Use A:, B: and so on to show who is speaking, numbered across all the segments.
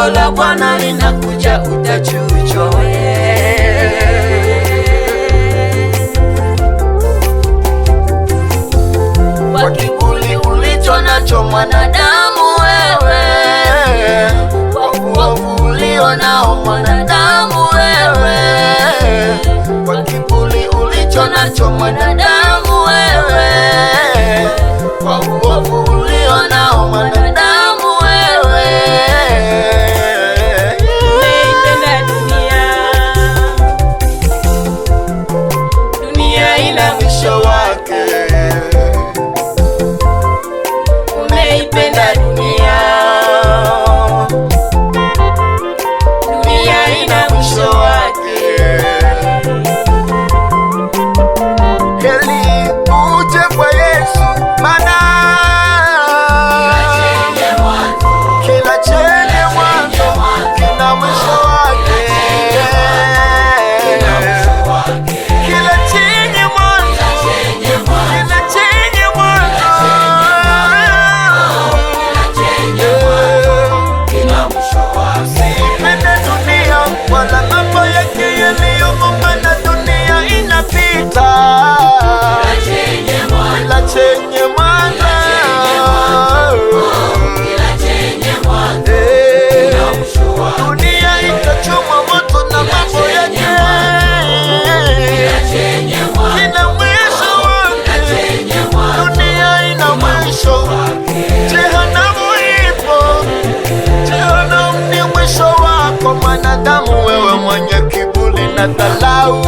A: Pigo la Bwana linakuja, utachuchwa kwa kiburi ulicho nacho mwanadamu wewe, kwa uovu ulio nao mwanadamu wewe, kwa kiburi ulicho nacho mwanadamu wewe, kwa uovu ulio nao mwanadamu wewe.
B: Umeipenda dunia, dunia ina mwisho wake. Umeipenda dunia, dunia ina mwisho wake.
A: Heri uje kwa Yesu, maana kila chenye mwanzo kina mwisho wake. Kila chenye mwanzo kina chenye mwanzo. Usipende dunia wala mambo yake yaliyomo, maana dunia inapita. Kila chenye mwanzo dunia itachomwa moto na mambo yake. Ina mwisho wake, dunia ina mwisho. Jehanamu ipo, jehanamu ni mwisho wako. Mwanadamu wewe mwenye kiburi na dharau,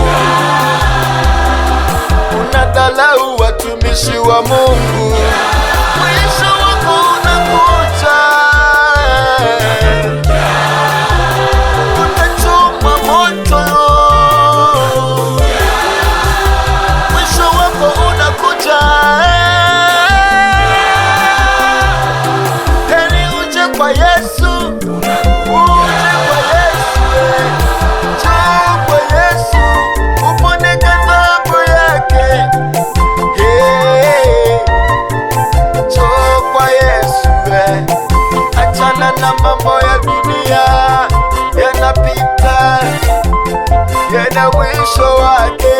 A: unadharau watumishi wa Mungu, mwisho wako unakuja, utachomwa moto. Mwisho wako unakuja. Heri uje kwa Yesu, uje kwa Yesu, njoo kwa Yesu upone ghadhabu yake. Njoo kwa Yesu, achana na mambo ya dunia, yanapita, yana mwisho wake.